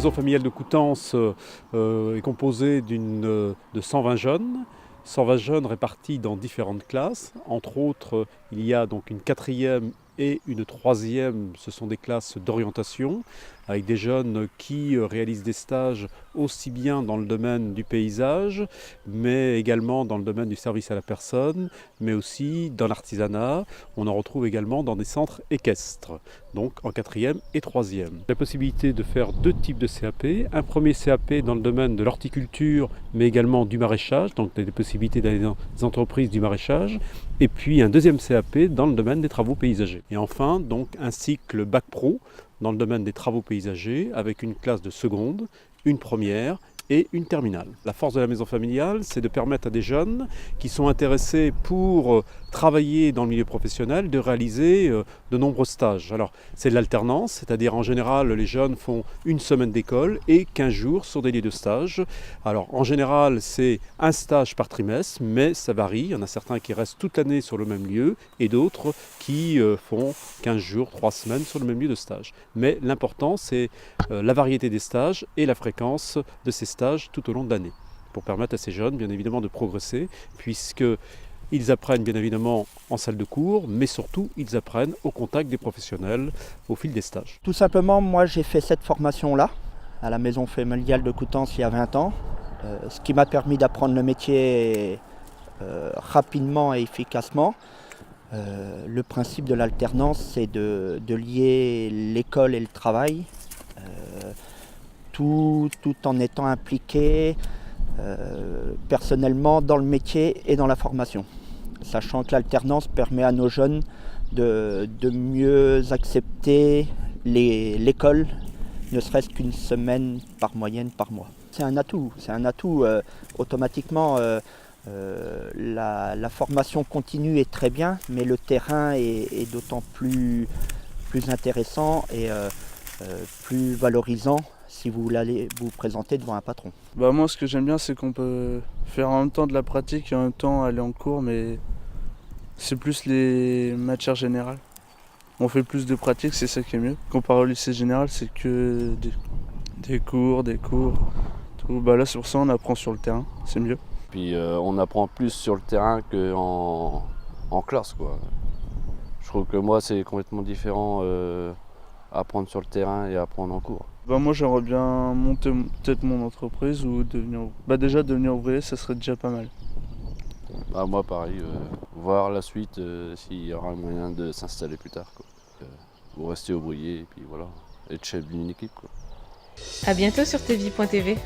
maison familiale de Coutances est composée de 120 jeunes. 120 jeunes répartis dans différentes classes. Entre autres, il y a donc une quatrième et une troisième, ce sont des classes d'orientation, avec des jeunes qui réalisent des stages aussi bien dans le domaine du paysage, mais également dans le domaine du service à la personne, mais aussi dans l'artisanat. On en retrouve également dans des centres équestres, donc en quatrième et troisième. La possibilité de faire deux types de CAP. Un premier CAP dans le domaine de l'horticulture, mais également du maraîchage, donc des possibilités d'aller dans des entreprises du maraîchage. Et puis un deuxième CAP dans le domaine des travaux paysagers. Et enfin, donc un cycle Bac Pro dans le domaine des travaux paysagers avec une classe de seconde, une première et une terminale. La force de la maison familiale, c'est de permettre à des jeunes qui sont intéressés pour travailler dans le milieu professionnel de réaliser de nombreux stages. Alors c'est de l'alternance, c'est-à-dire en général les jeunes font une semaine d'école et 15 jours sur des lieux de stage. Alors en général c'est un stage par trimestre, mais ça varie. Il y en a certains qui restent toute l'année sur le même lieu et d'autres qui font 15 jours, 3 semaines sur le même lieu de stage. Mais l'important c'est la variété des stages et la fréquence de ces stages tout au long de l'année, pour permettre à ces jeunes bien évidemment de progresser, puisqu'ils apprennent bien évidemment en salle de cours, mais surtout ils apprennent au contact des professionnels au fil des stages. Tout simplement, moi j'ai fait cette formation-là, à la maison familiale de Coutances il y a 20 ans, ce qui m'a permis d'apprendre le métier rapidement et efficacement. Le principe de l'alternance, c'est de lier l'école et le travail, tout en étant impliqué personnellement dans le métier et dans la formation. Sachant que l'alternance permet à nos jeunes de mieux accepter l'école, ne serait-ce qu'une semaine par moyenne par mois. C'est un atout, automatiquement. La formation continue est très bien, mais le terrain est d'autant plus intéressant et plus valorisant si vous allez vous présenter devant un patron. Moi ce que j'aime bien c'est qu'on peut faire en même temps de la pratique et en même temps aller en cours, mais c'est plus les matières générales. On fait plus de pratique, c'est ça qui est mieux. Comparé au lycée général, c'est que des cours, tout. Là c'est pour ça qu'on apprend sur le terrain, c'est mieux. Puis on apprend plus sur le terrain qu'en classe, quoi. Je trouve que moi c'est complètement différent apprendre sur le terrain et apprendre en cours. Moi j'aimerais bien monter peut-être mon entreprise ou devenir ouvrier, ça serait déjà pas mal. Moi pareil, voir la suite s'il y aura un moyen de s'installer plus tard, quoi. Ou rester ouvrier et puis voilà, être chef d'une équipe, quoi. À bientôt sur tvie.tv.